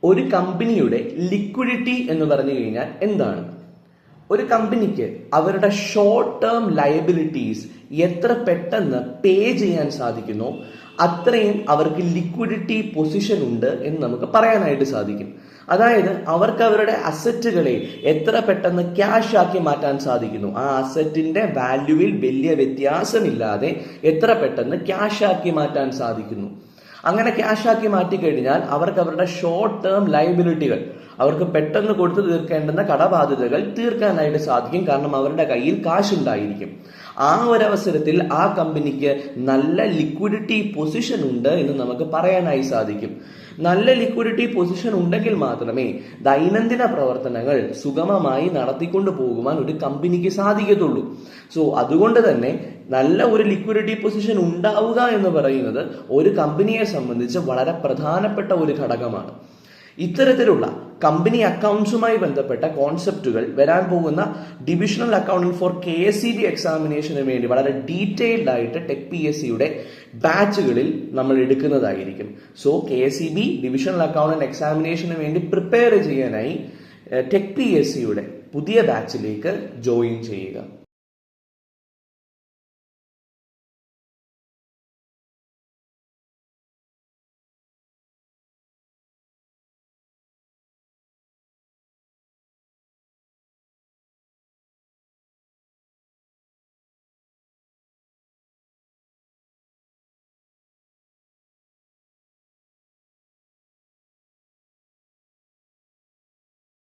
ഒരു കമ്പനിയുടെ ലിക്വിഡിറ്റി എന്ന് പറഞ്ഞു കഴിഞ്ഞാൽ എന്താണ്? ഒരു കമ്പനിക്ക് അവരുടെ ഷോർട്ട് ടേം ലയബിലിറ്റീസ് എത്ര പെട്ടെന്ന് പേ ചെയ്യാൻ സാധിക്കുന്നോ അത്രയും അവർക്ക് ലിക്വിഡിറ്റി പൊസിഷൻ ഉണ്ട് എന്ന് നമുക്ക് പറയാനായിട്ട് സാധിക്കും. അതായത് അവർക്ക് അവരുടെ അസറ്റുകളെ എത്ര പെട്ടെന്ന് ക്യാഷ് ആക്കി മാറ്റാൻ സാധിക്കുന്നു, ആ അസറ്റിന്റെ വാല്യൂവിൽ വലിയ വ്യത്യാസമില്ലാതെ എത്ര പെട്ടെന്ന് ക്യാഷ് ആക്കി മാറ്റാൻ സാധിക്കുന്നു. അങ്ങനെ ക്യാഷ് ആക്കി മാറ്റിക്കഴിഞ്ഞാൽ അവർക്ക് അവരുടെ ഷോർട്ട് ടേം ലയബിലിറ്റികൾ, അവർക്ക് പെട്ടെന്ന് കൊടുത്തു തീർക്കേണ്ടുന്ന കടബാധ്യതകൾ തീർക്കാനായിട്ട് സാധിക്കും. കാരണം അവരുടെ കയ്യിൽ കാശുണ്ടായിരിക്കും. ആ ഒരു അവസരത്തിൽ ആ കമ്പനിക്ക് നല്ല ലിക്വിഡിറ്റി പൊസിഷൻ ഉണ്ട് എന്ന് നമുക്ക് പറയാനായി സാധിക്കും. നല്ല ലിക്വിഡിറ്റി പൊസിഷൻ ഉണ്ടെങ്കിൽ മാത്രമേ ദൈനംദിന പ്രവർത്തനങ്ങൾ സുഗമമായി നടത്തിക്കൊണ്ടു പോകുവാൻ ഒരു കമ്പനിക്ക് സാധിക്കത്തുള്ളൂ. സോ അതുകൊണ്ട് തന്നെ നല്ല ഒരു ലിക്വിഡിറ്റി പൊസിഷൻ ഉണ്ടാവുക എന്ന് പറയുന്നത് ഒരു കമ്പനിയെ സംബന്ധിച്ച് വളരെ പ്രധാനപ്പെട്ട ഒരു ഘടകമാണ്. ഇത്തരത്തിലുള്ള കമ്പനി അക്കൗണ്ട്സുമായി ബന്ധപ്പെട്ട കോൺസെപ്റ്റുകൾ വരാൻ പോകുന്ന ഡിവിഷണൽ അക്കൗണ്ടന്റ് ഫോർ KSEB എക്സാമിനേഷന് വേണ്ടി വളരെ ഡീറ്റെയിൽഡ് ആയിട്ട് ടെക് PSCയുടെ ബാച്ചുകളിൽ നമ്മൾ എടുക്കുന്നതായിരിക്കും. സോ KSEB ഡിവിഷണൽ അക്കൗണ്ടന്റ് എക്സാമിനേഷന് വേണ്ടി പ്രിപ്പയർ ചെയ്യാനായി ടെക് PSCയുടെ പുതിയ ബാച്ചിലേക്ക് ജോയിൻ ചെയ്യുക.